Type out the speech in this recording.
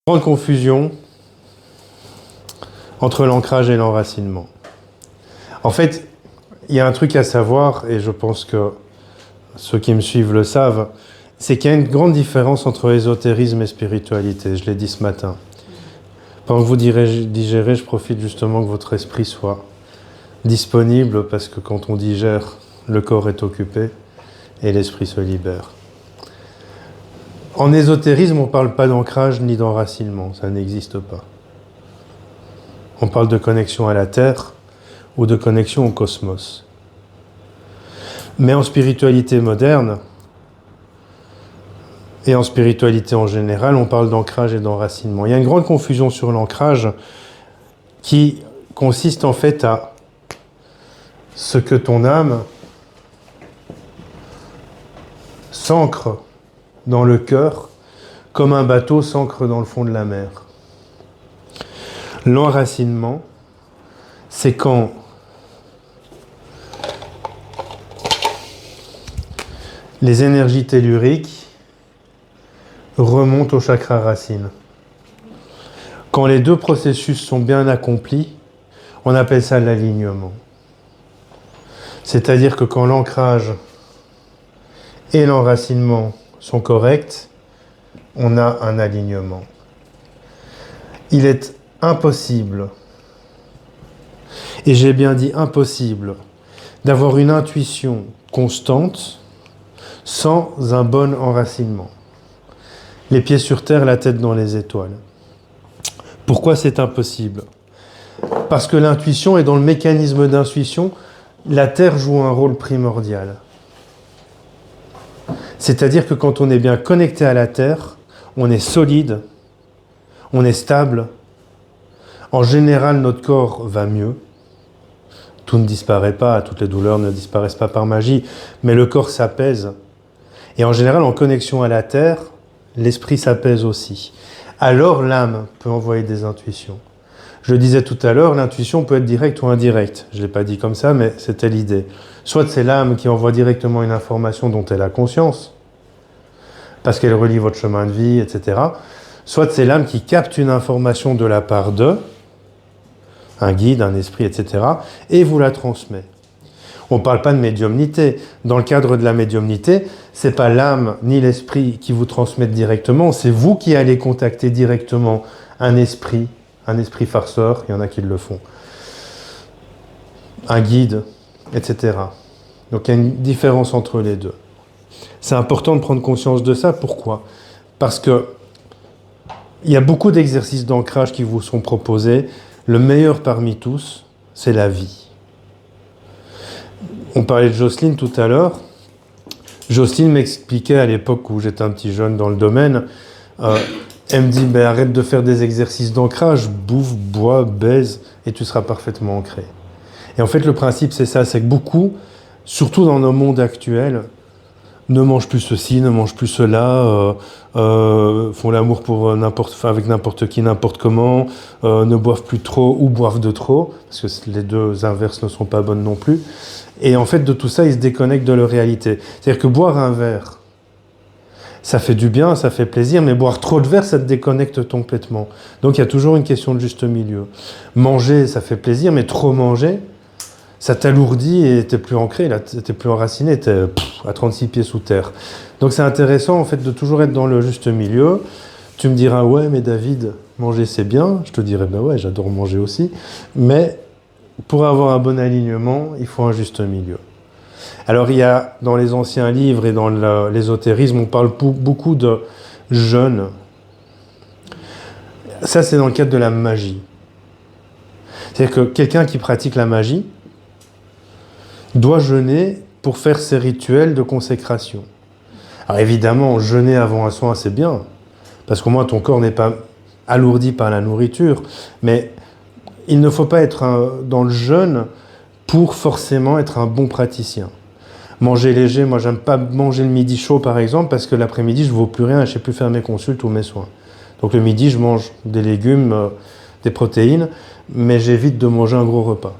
Grande confusion entre l'ancrage et l'enracinement. En fait, il y a un truc à savoir, et je pense que ceux qui me suivent le savent, c'est qu'il y a une grande différence entre ésotérisme et spiritualité. Je l'ai dit ce matin. Pendant que vous digérez, je profite justement que votre esprit soit disponible, parce que quand on digère, le corps est occupé et l'esprit se libère. En ésotérisme, on ne parle pas d'ancrage ni d'enracinement, ça n'existe pas. On parle de connexion à la Terre ou de connexion au cosmos. Mais en spiritualité moderne, et en spiritualité en général, on parle d'ancrage et d'enracinement. Il y a une grande confusion sur l'ancrage qui consiste en fait à ce que ton âme s'ancre dans le cœur comme un bateau s'ancre dans le fond de la mer. L'enracinement, c'est quand les énergies telluriques remontent au chakra racine. Quand les deux processus sont bien accomplis, on appelle ça l'alignement. C'est-à-dire que quand l'ancrage et l'enracinement sont corrects, on a un alignement. Il est impossible, et j'ai bien dit impossible, d'avoir une intuition constante sans un bon enracinement. Les pieds sur terre, la tête dans les étoiles. Pourquoi c'est impossible ? Parce que l'intuition est dans le mécanisme d'intuition, la terre joue un rôle primordial. C'est-à-dire que quand on est bien connecté à la terre, on est solide, on est stable. En général, notre corps va mieux. Tout ne disparaît pas, toutes les douleurs ne disparaissent pas par magie, mais le corps s'apaise. Et en général, en connexion à la terre, l'esprit s'apaise aussi. Alors l'âme peut envoyer des intuitions. Je le disais tout à l'heure, l'intuition peut être directe ou indirecte. Je ne l'ai pas dit comme ça, mais c'était l'idée. Soit c'est l'âme qui envoie directement une information dont elle a conscience, parce qu'elle relie votre chemin de vie, etc. Soit c'est l'âme qui capte une information de la part d'eux, un guide, un esprit, etc., et vous la transmet. On ne parle pas de médiumnité. Dans le cadre de la médiumnité, ce n'est pas l'âme ni l'esprit qui vous transmettent directement, c'est vous qui allez contacter directement un esprit farceur, il y en a qui le font, un guide, etc. Donc il y a une différence entre les deux. C'est important de prendre conscience de ça. Pourquoi ? Parce que il y a beaucoup d'exercices d'ancrage qui vous sont proposés. Le meilleur parmi tous, c'est la vie. On parlait de Jocelyne tout à l'heure. Jocelyne m'expliquait à l'époque où j'étais un petit jeune dans le domaine, elle me dit arrête de faire des exercices d'ancrage, bouffe, bois, baise, et tu seras parfaitement ancré. Et en fait, le principe, c'est ça, c'est que beaucoup, surtout dans nos mondes actuels, ne mangent plus ceci, ne mangent plus cela, font l'amour avec n'importe qui, n'importe comment, ne boivent plus trop ou boivent de trop, parce que les deux inverses ne sont pas bonnes non plus. Et en fait, de tout ça, ils se déconnectent de leur réalité. C'est-à-dire que boire un verre, ça fait du bien, ça fait plaisir, mais boire trop de verre, ça te déconnecte complètement. Donc il y a toujours une question de juste milieu. Manger, ça fait plaisir, mais trop manger, ça t'alourdit et t'es plus ancré, là, t'es plus enraciné, t'es à 36 pieds sous terre. Donc c'est intéressant en fait de toujours être dans le juste milieu. Tu me diras, ouais mais David, manger c'est bien. Je te dirai, ben ouais, j'adore manger aussi. Mais pour avoir un bon alignement, il faut un juste milieu. Alors il y a dans les anciens livres et dans l'ésotérisme, on parle beaucoup de jeûne. Ça c'est dans le cadre de la magie. C'est-à-dire que quelqu'un qui pratique la magie doit jeûner pour faire ses rituels de consécration. Alors évidemment, jeûner avant un soin, c'est bien, parce qu'au moins ton corps n'est pas alourdi par la nourriture, mais il ne faut pas être dans le jeûne pour forcément être un bon praticien. Manger léger, moi j'aime pas manger le midi chaud par exemple, parce que l'après-midi je ne vaux plus rien et je ne sais plus faire mes consultes ou mes soins. Donc le midi je mange des légumes, des protéines, mais j'évite de manger un gros repas.